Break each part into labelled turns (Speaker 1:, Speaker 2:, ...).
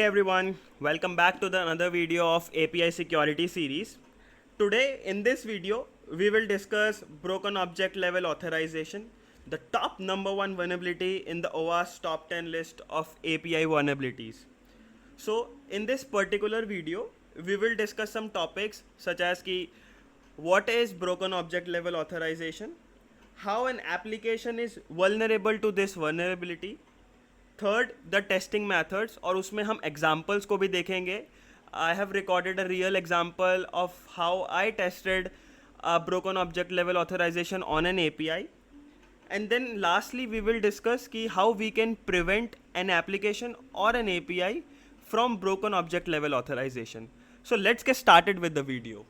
Speaker 1: everyone, welcome back to the another video of API security series. Today in this video we will discuss broken object level authorization, the top number one vulnerability in the OWASP top 10 list of API vulnerabilities. So in this particular video we will discuss some topics such as ki what is broken object level authorization, how an application is vulnerable to this vulnerability, third the testing methods और उसमें हम examples को भी देखेंगे. I have recorded a real example of how I tasted broken object level authorization on an API. And then lastly we will discuss ki how we can prevent an application or an API from broken object level authorization. So let's get started with the video.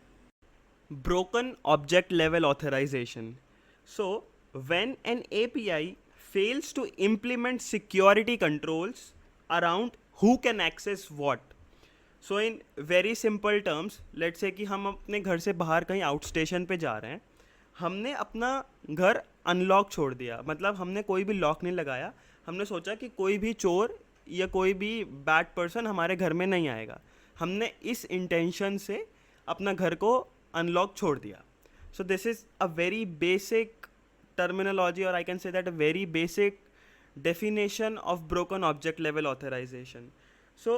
Speaker 1: Broken object level authorization. So when an API fails to implement security controls around who can access what. So in very simple terms, let's say कि हम अपने घर से बाहर कहीं out station पे जा रहे हैं, हमने अपना घर अनलॉक छोड़ दिया, मतलब हमने कोई भी लॉक नहीं लगाया. हमने सोचा कि कोई भी चोर या कोई भी बैड पर्सन हमारे घर में नहीं आएगा. हमने इस इंटेंशन से अपना घर को अनलॉक छोड़ दिया. सो this is a very basic terminology, or I can say that a very basic definition of broken object level authorization. So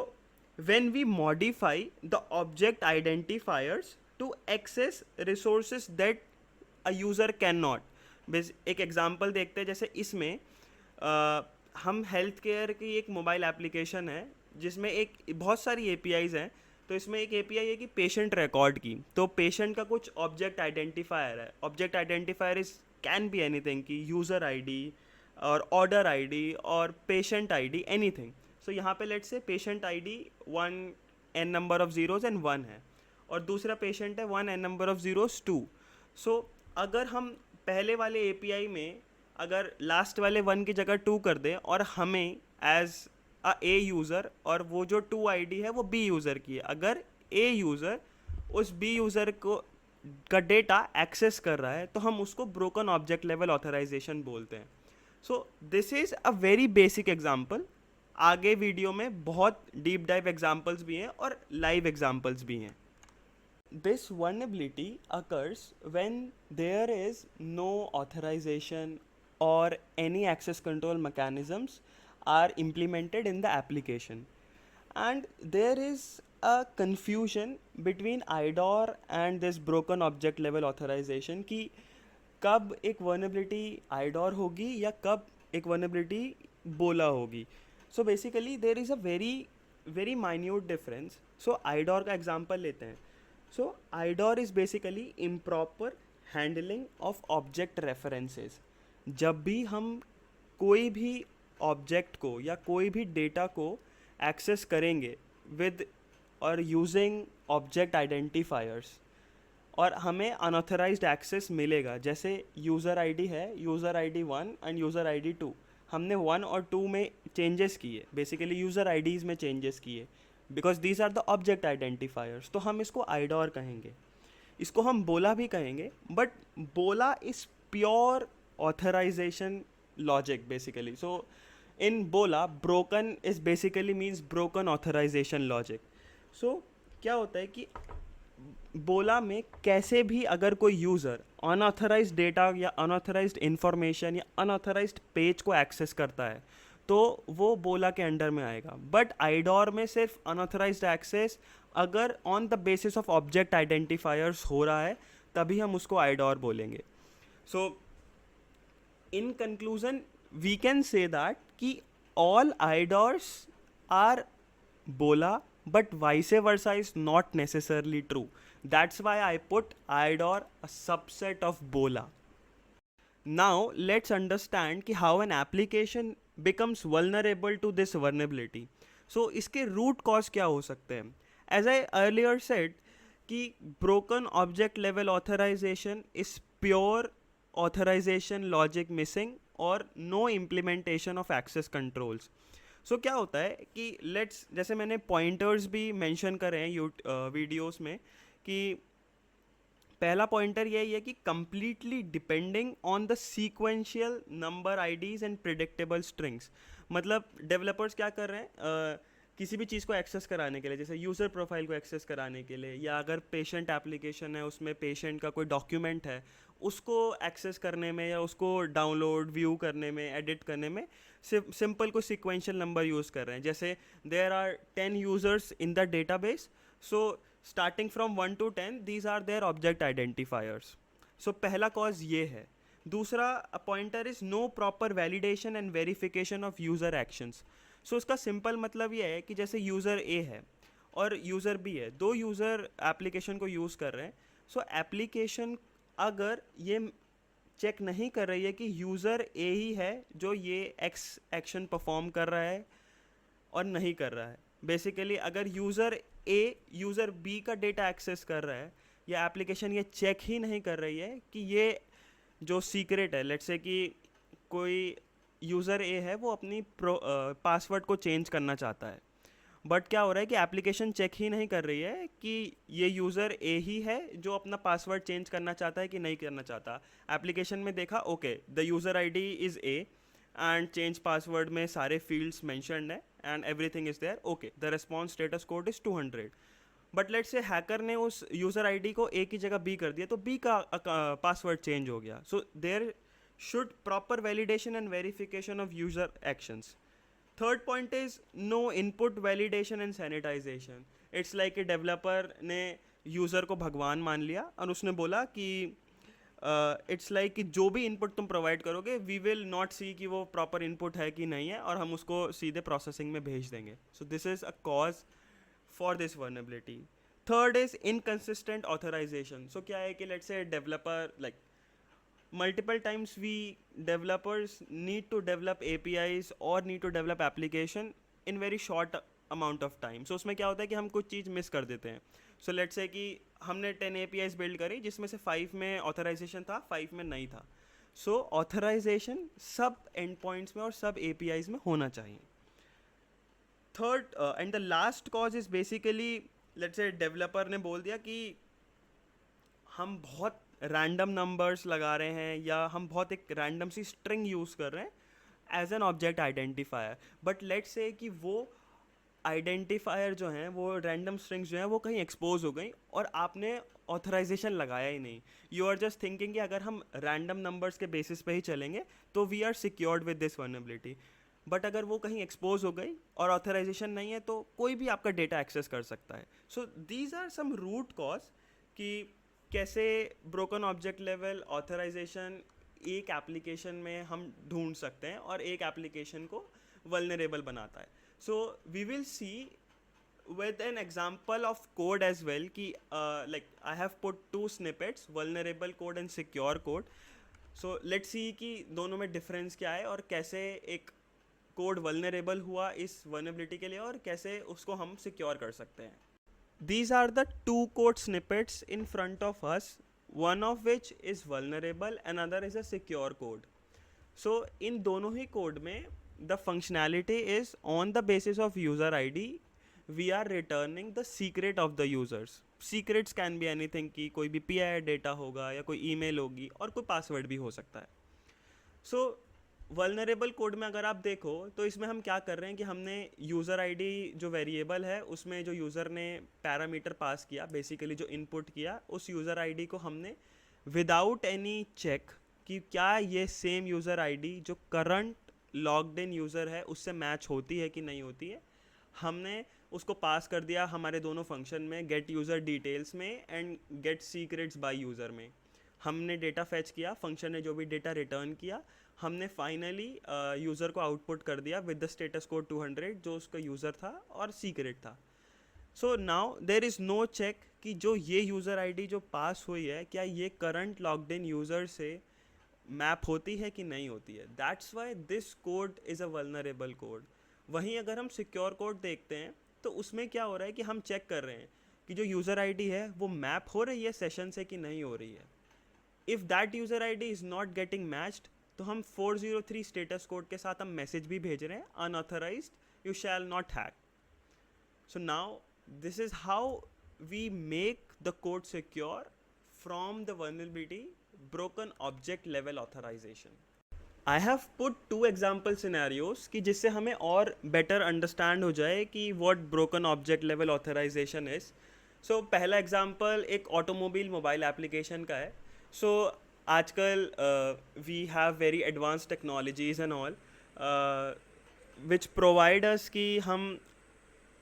Speaker 1: when we modify the object identifiers to access resources that a user cannot. एक example देखते हैं, जैसे इसमें हम health care की एक mobile application है जिसमें एक बहुत सारी APIs हैं. तो इसमें एक API है कि पेशेंट रिकॉर्ड की, तो पेशेंट का कुछ ऑब्जेक्ट आइडेंटिफायर है. Object identifier is can be anything कि यूज़र ID और ऑर्डर ID और पेशेंट ID, एनीथिंग. सो यहाँ पे let's say patient ID 1 n number of zeros and 1 है, और दूसरा पेशेंट है 1 n नंबर ऑफ ज़ीरोज़ 2. सो अगर हम पहले वाले API में अगर लास्ट वाले 1 की जगह 2 कर दें और हमें एज A यूज़र, और वो जो 2 ID है वो B यूज़र की है, अगर A यूज़र उस B यूज़र को का डेटा एक्सेस कर रहा है तो हम उसको ब्रोकन ऑब्जेक्ट लेवल ऑथराइजेशन बोलते हैं. सो this is a very basic example. आगे वीडियो में बहुत डीप डाइव एग्जांपल्स भी हैं और लाइव एग्जांपल्स भी हैं. This vulnerability occurs when there is no authorization or any access control mechanisms are implemented in the application, and there is a confusion between IDOR and this broken object level authorization कि कब एक vulnerability IDOR होगी या कब एक vulnerability बोला होगी. So basically there is a very minute difference. So IDOR का example लेते हैं. So IDOR is basically improper handling of object references. जब भी हम कोई भी ऑब्जेक्ट को या कोई भी डेटा को एक्सेस करेंगे विद और यूजिंग ऑब्जेक्ट आइडेंटिफायर्स, और हमें अनऑथराइज्ड एक्सेस मिलेगा. जैसे यूज़र ID है, user ID 1 and user ID 2. हमने 1 और 2 में चेंजेस किए, बेसिकली यूज़र IDs में चेंजेस किए, because these are the object identifiers. तो हम इसको IDOR कहेंगे, इसको हम बोला भी कहेंगे, but BOLA is pure authorisation logic basically. So in BOLA broken is basically means broken authorization logic. So क्या होता है कि बोला में कैसे भी अगर कोई यूज़र अनऑथराइज्ड डेटा या अनऑथराइज्ड इंफॉर्मेशन या अनऑथराइज्ड पेज को एक्सेस करता है तो वो बोला के अंडर में आएगा. बट IDOR में सिर्फ अनऑथराइज्ड एक्सेस अगर on the basis of object identifiers हो रहा है तभी हम उसको IDOR बोलेंगे. So in conclusion we can say that कि all IDORs are bola, but vice versa is not necessarily true. That's why I put IDOR a subset of bola. Now let's understand कि how an application becomes vulnerable to this vulnerability. So इसके root cause क्या हो सकते हैं? As I earlier said कि broken object level authorization is pure authorization logic missing और no implementation of access controls. So क्या होता है कि लेट्स, जैसे मैंने पॉइंटर्स भी मेंशन करे हैं वीडियोस में, कि पहला पॉइंटर यही है कि completely depending on the sequential number IDs and predictable strings. मतलब डेवलपर्स क्या कर रहे हैं, किसी भी चीज़ को एक्सेस कराने के लिए, जैसे यूज़र प्रोफाइल को एक्सेस कराने के लिए, या अगर पेशेंट एप्लीकेशन है उसमें पेशेंट का कोई डॉक्यूमेंट है उसको एक्सेस करने में या उसको डाउनलोड व्यू करने में, एडिट करने में सिंपल को सिक्वेंशियल नंबर यूज़ कर रहे हैं. जैसे there are 10 users in the database, so starting from 1 to 10 these are their object identifiers. So पहला कॉज ये है. दूसरा, a pointer is no proper validation and verification of user actions. So उसका simple मतलब ये है कि जैसे यूज़र ए है और यूज़र बी है, दो यूज़र एप्लीकेशन को यूज़ कर रहे हैं. सो एप्लीकेशन अगर ये चेक नहीं कर रही है कि यूज़र ए ही है जो ये एक्स एक्शन परफॉर्म कर रहा है और नहीं कर रहा है, बेसिकली अगर यूज़र ए यूज़र बी का डेटा एक्सेस कर रहा है, या एप्लीकेशन ये चेक ही नहीं कर रही है कि ये जो सीक्रेट है, लेट्स से कि कोई यूज़र ए है वो अपनी पासवर्ड को चेंज करना चाहता है, बट क्या हो रहा है कि एप्लीकेशन चेक ही नहीं कर रही है कि ये यूज़र ए ही है जो अपना पासवर्ड चेंज करना चाहता है कि नहीं करना चाहता. एप्लीकेशन में देखा, okay the user ID is A and change password में सारे फील्ड्स मेंशन्ड है and everything is there, okay the response status code is 200. But let's say hacker ने उस यूज़र आईडी को ए की जगह बी कर दिया, तो बी का पासवर्ड चेंज हो गया. So there should proper validation and verification of user actions. Third point is no input validation and sanitization. It's like a developer ने यूज़र को भगवान मान लिया और उसने बोला कि इट्स लाइक कि जो भी इनपुट तुम प्रोवाइड करोगे वी विल नॉट सी कि वो प्रॉपर इनपुट है कि नहीं है, और हम उसको सीधे प्रोसेसिंग में भेज देंगे. So this is a cause for this vulnerability. Third is inconsistent authorisation. So क्या है कि let's say developer like multiple times we developers need to develop APIs or need to develop application in very short amount of time. So उसमें क्या होता है कि हम कुछ चीज़ मिस कर देते हैं. So let's say कि हमने 10 APIs बिल्ड करी जिसमें से 5 में ऑथराइजेशन था, 5 में नहीं था. So ऑथराइजेशन सब एंड पॉइंट्स में और सब APIs में होना चाहिए. Third and the last cause is basically let's say developer ने बोल दिया कि हम बहुत रैंडम नंबर्स लगा रहे हैं या हम बहुत एक रैंडम सी स्ट्रिंग यूज़ कर रहे हैं as an object identifier, but let's say कि वो आइडेंटिफायर जो हैं, वो रैंडम स्ट्रिंग्स जो हैं वो कहीं एक्सपोज हो गई और आपने ऑथराइजेशन लगाया ही नहीं. यू आर जस्ट थिंकिंग कि अगर हम रैंडम नंबर्स के बेसिस पे ही चलेंगे तो we are secured with this vulnerability. But अगर वो कहीं एक्सपोज हो गई और ऑथराइजेशन नहीं है तो कोई भी आपका डेटा एक्सेस कर सकता है. So these are some root cause कि कैसे ब्रोकन ऑब्जेक्ट लेवल ऑथराइजेशन एक एप्लीकेशन में हम ढूंढ सकते हैं और एक एप्लीकेशन को वल्नरेबल बनाता है. So we will see with an example of code as well कि like I have put 2 snippets, vulnerable code and secure code. So let's see कि दोनों में difference क्या है और कैसे एक कोड vulnerable हुआ इस vulnerability के लिए और कैसे उसको हम secure कर सकते हैं. These are the 2 code snippets in front of us, one of which is vulnerable, another is a secure code. So in दोनों ही code में the functionality is on the basis of user ID we are returning the secret of the users. Secrets can be anything कि कोई भी PII data होगा या कोई email होगी और कोई password भी हो सकता है. So वल्नरेबल कोड में अगर आप देखो तो इसमें हम क्या कर रहे हैं कि हमने यूज़र आईडी जो वेरिएबल है उसमें जो यूज़र ने पैरामीटर पास किया, बेसिकली जो इनपुट किया, उस यूज़र आईडी को हमने विदाउट एनी चेक कि क्या ये सेम यूज़र आईडी जो करंट लॉग्ड इन यूज़र है उससे मैच होती है कि नहीं होती है, हमने उसको पास कर दिया हमारे दोनों फंक्शन में, गेट यूज़र डिटेल्स में and get secrets by user में. हमने डेटा फैच किया, फंक्शन ने जो भी डेटा रिटर्न किया, हमने फाइनली यूज़र को आउटपुट कर दिया विद द स्टेटस कोड 200 जो उसका यूज़र था और सीक्रेट था. So now there is no check कि जो ये यूज़र आईडी जो पास हुई है क्या ये करंट लॉग्ड इन यूज़र से मैप होती है कि नहीं होती है. That's why this code is a vulnerable code. वहीं अगर हम सिक्योर कोड देखते हैं तो उसमें क्या हो रहा है कि हम चेक कर रहे हैं कि जो यूज़र आईडी है वो मैप हो रही है सेशन से कि नहीं हो रही है. If that user ID is not getting matched तो हम 403 स्टेटस कोड के साथ हम मैसेज भी भेज रहे हैं, unauthorised you shall not hack. So now this is how we make the code secure from the vulnerability broken object level authorisation. I have put 2 example scenarios कि जिससे हमें और बेटर अंडरस्टैंड हो जाए कि what broken object level authorisation is. So पहला example एक automobile mobile application का है. सो आजकल we have very advance technologies and all which provide us कि हम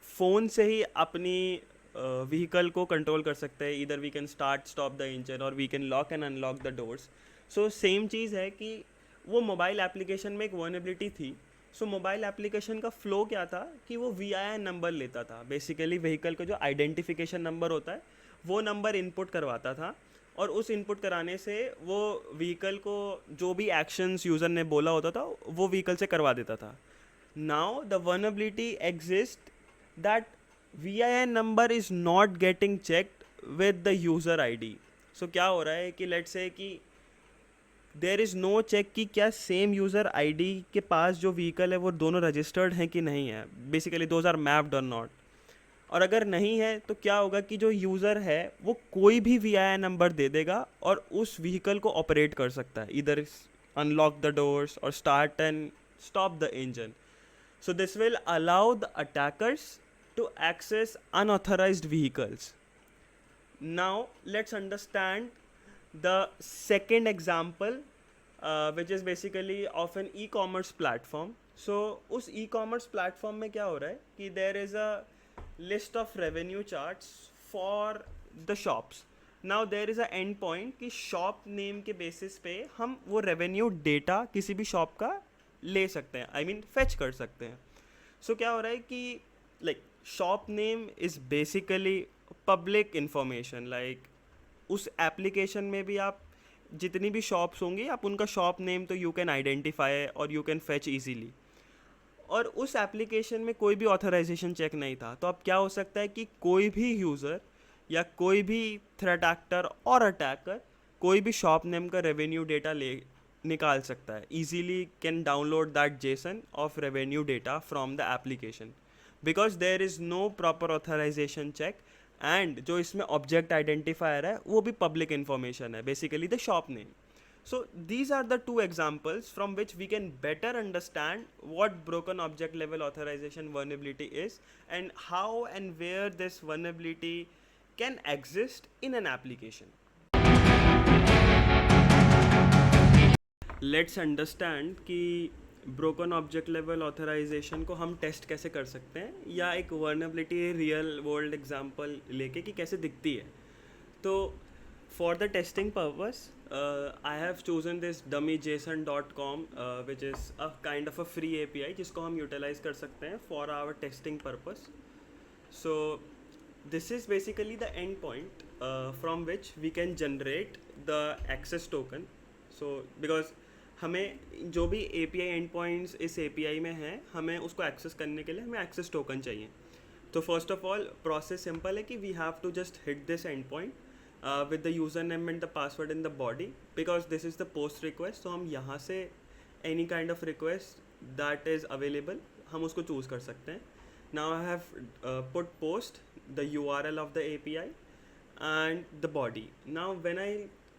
Speaker 1: फ़ोन से ही अपनी व्हीकल को कंट्रोल कर सकते हैं. इधर we can start stop the engine और we can lock and unlock the doors. So same चीज़ है कि वो मोबाइल एप्लीकेशन में एक वर्नेबिलिटी थी. सो मोबाइल एप्लीकेशन का फ़्लो क्या था कि वो VIN नंबर लेता था. बेसिकली व्हीकल का जो आइडेंटिफिकेशन नंबर होता है वो नंबर इनपुट करवाता था और उस इनपुट कराने से वो व्हीकल को जो भी एक्शंस यूज़र ने बोला होता था वो व्हीकल से करवा देता था. Now the vulnerability exists that VIN number is not getting checked with the user ID. So क्या हो रहा है कि let's say कि देर इज़ नो चेक कि क्या सेम यूज़र ID के पास जो व्हीकल है वो दोनों रजिस्टर्ड हैं कि नहीं है. बेसिकली दोज आर मैप्ड और नॉट. और अगर नहीं है तो क्या होगा कि जो यूज़र है वो कोई भी VIN नंबर दे देगा और उस व्हीकल को ऑपरेट कर सकता है. इधर अनलॉक द डोर्स और start and stop the engine. So this will allow the attackers to access unauthorized vehicles. Now let's understand the second example, which is basically of an e-commerce platform. So उस e-commerce platform में क्या हो रहा है कि there is a list of revenue charts for the shops. Now there is a end point कि shop name के basis पे हम वो revenue data किसी भी shop का ले सकते हैं. I mean fetch कर सकते हैं. So क्या हो रहा है कि like shop name is basically public information. Like उस एप्लीकेशन में भी आप जितनी भी शॉप्स होंगी आप उनका शॉप नेम तो यू कैन आइडेंटिफाई और यू कैन फेच इजीली. और उस एप्लीकेशन में कोई भी ऑथराइजेशन चेक नहीं था. तो अब क्या हो सकता है कि कोई भी यूज़र या कोई भी थ्रेट एक्टर और अटैकर कोई भी शॉप नेम का रेवेन्यू डेटा ले निकाल सकता है. Easily can download that JSON of revenue data from the application because there is no proper authorisation check. And जो इसमें ऑब्जेक्ट आइडेंटिफायर है वो भी पब्लिक इन्फॉर्मेशन है, basically the shop name. So these are the two examples from which we can better understand what broken object level authorization vulnerability is and how and where this vulnerability can exist in an application. Let's understand कि broken object level authorisation को हम test कैसे कर सकते हैं या एक vulnerability real world example लेके कि कैसे दिखती है. तो for the testing purpose I have chosen this dummyjson.com which is a kind of a free API जिसको हम यूटिलाइज कर सकते हैं for our testing purpose. So this is basically the end point from which we can generate the access token. So because हमें जो भी API end points इस API में हैं हमें उसको एक्सेस करने के लिए हमें एक्सेस टोकन चाहिए. तो first of all process simple है कि we have to just hit this end point with the username and the password in the body because this is the post request. So हम यहाँ से any kind of request that is available हम उसको choose कर सकते हैं. Now I have put post, the URL of the API and the body. Now when I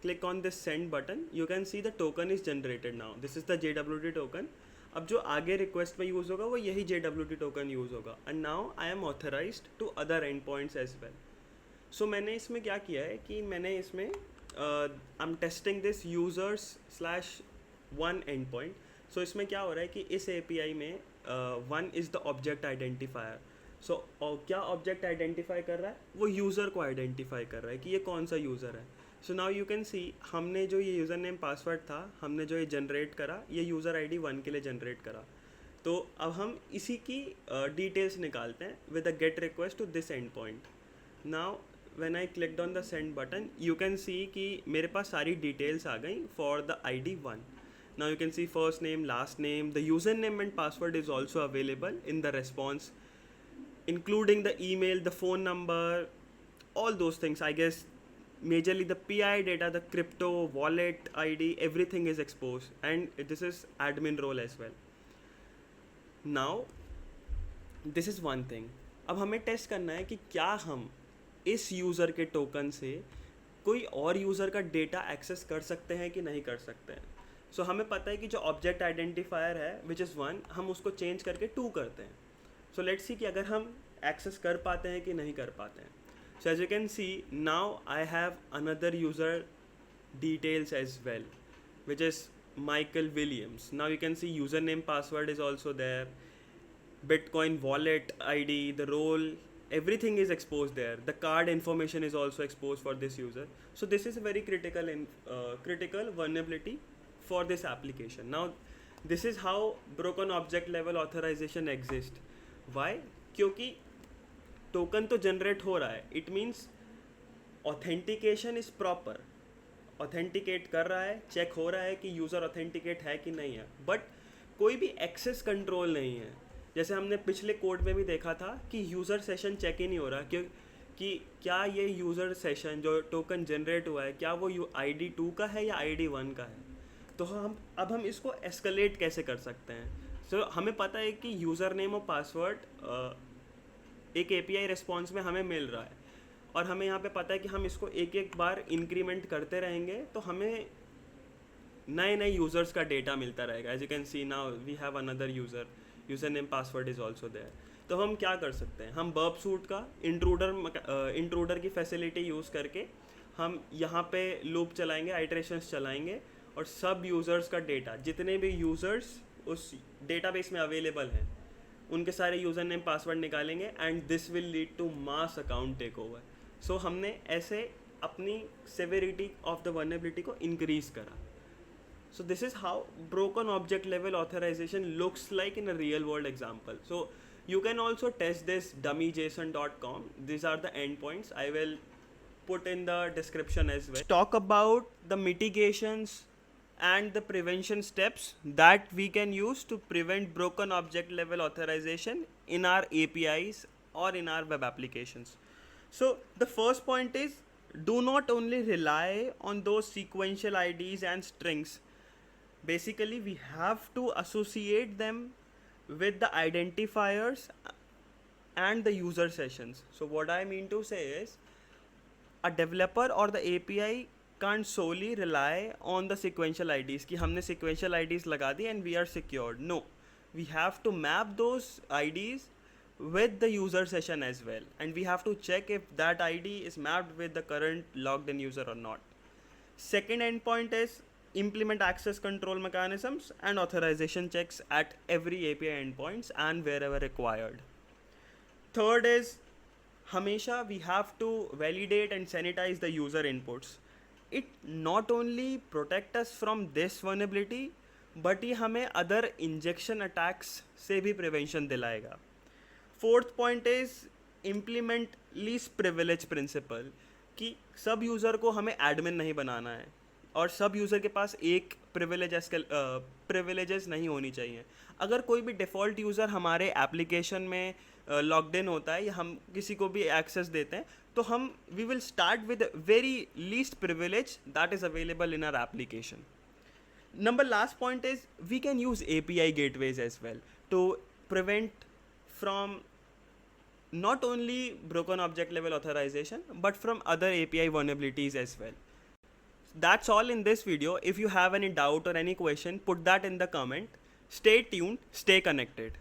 Speaker 1: click on this send button you can see the token is generated. Now this is the JWT token. अब जो आगे request में use होगा वो यही JWT token use होगा. And now I am authorised to other end points as well. So मैंने इसमें क्या किया है कि मैंने इसमें I am testing this users /1 end point. So इसमें क्या हो रहा है कि इस API में 1 इज़ द ऑब्जेक्ट आइडेंटिफायर. सो क्या ऑब्जेक्ट आइडेंटिफाई कर रहा है वो यूज़र को आइडेंटिफाई कर रहा है कि ये कौन सा यूज़र है. सो नाउ यू कैन सी हमने जो ये यूज़र नेम पासवर्ड था हमने जो ये जनरेट करा ये यूज़र ID 1 के लिए जनरेट करा. तो अब हम इसी की डिटेल्स निकालते हैं with a get request to this end point. Now when I clicked on the send button you can see कि मेरे पास सारी डिटेल्स आ गई for the ID 1. Now you can see first name, last name, the username and password is also available in the response including the email, the phone number, all those things. I guess majorly the PI data, the crypto, wallet ID, everything is exposed and this is admin role as well. Now this is one thing. अब हमें test करना है कि क्या हम इस user के token से कोई और यूज़र का डेटा एक्सेस कर सकते हैं कि नहीं कर सकते हैं. सो हमें पता है कि जो ऑब्जेक्ट आइडेंटिफायर है विच इज़ 1, हम उसको चेंज करके 2 करते हैं. सो लेट्स सी कि अगर हम एक्सेस कर पाते हैं कि नहीं कर पाते हैं. So as you can see now I have another user details as well, which is Michael Williams. Now you can see username, password is also there, Bitcoin wallet ID, the role, everything is exposed there. The card information is also exposed for this user. So this is a very critical vulnerability for this application. Now this is how broken object level authorization exists. Why? क्योंकि token तो generate हो रहा है, it means authentication is proper. Authenticate कर रहा है, check हो रहा है कि यूज़र ऑथेंटिकेट है कि नहीं है, बट कोई भी एक्सेस कंट्रोल नहीं है. जैसे हमने पिछले कोड में भी देखा था कि यूज़र सेशन चेक ही नहीं हो रहा कि क्या ये यूज़र सेशन जो टोकन जनरेट हुआ है क्या वो ID2 का है या ID1 का है. तो हम इसको एस्केलेट कैसे कर सकते हैं. सो हमें पता है कि यूज़र नेम और पासवर्ड एक API रिस्पॉन्स में हमें मिल रहा है, और हमें यहाँ पे पता है कि हम इसको एक एक बार इंक्रीमेंट करते रहेंगे तो हमें नए यूज़र्स का डेटा मिलता रहेगा. As you can see now we have another user name password is also there. तो हम क्या कर सकते हैं, हम बर्ब सूट का इंट्रूडर की फैसिलिटी यूज़ करके हम यहाँ पे लूप चलाएंगे, आइटरेशंस चलाएंगे, और सब यूज़र्स का डेटा, जितने भी यूज़र्स उस डेटाबेस में अवेलेबल हैं, उनके सारे यूज़र नेम पासवर्ड निकालेंगे, and this will lead to mass account take over. So हमने ऐसे अपनी सेवेरिटी ऑफ द वल्नरेबिलिटी को इंक्रीज करा. So this is how broken object level authorisation looks like in a real world example. So you can also test this dummyjson.com. These are the endpoints. I will put in the description as well. Talk about the mitigations and the prevention steps that we can use to prevent broken object level authorization in our APIs or in our web applications. So the first point is, do not only rely on those sequential IDs and strings. Basically, we have to associate them with the identifiers and the user sessions. So what I mean to say is, a developer or the API can't solely rely on the sequential IDs कि हमने sequential IDs लगा दी and we are secured. No, we have to map those IDs with the user session as well, and we have to check if that ID is mapped with the current logged in user or not. Second endpoint is implement access control mechanisms and authorization checks at every API endpoints and wherever required. Third is, हमेशा we have to validate and sanitize the user inputs. It not only protect us from this vulnerability, but ये हमें other injection attacks से भी prevention दिलाएगा. Fourth point is implement least privilege principle, कि सब user को हमें admin नहीं बनाना है, और सब यूज़र के पास एक प्रिविलेजेस नहीं होनी चाहिए. अगर कोई भी डिफ़ॉल्ट यूज़र हमारे एप्लीकेशन में लॉग्ड इन होता है या हम किसी को भी एक्सेस देते हैं, तो हम we will start with very least privilege that is available in our application. Number last point is, we can use API gateways as well to prevent from not only broken object level authorization but from other API vulnerabilities as well. That's all in this video. If you have any doubt or any question, put that in the comment. Stay tuned, stay connected.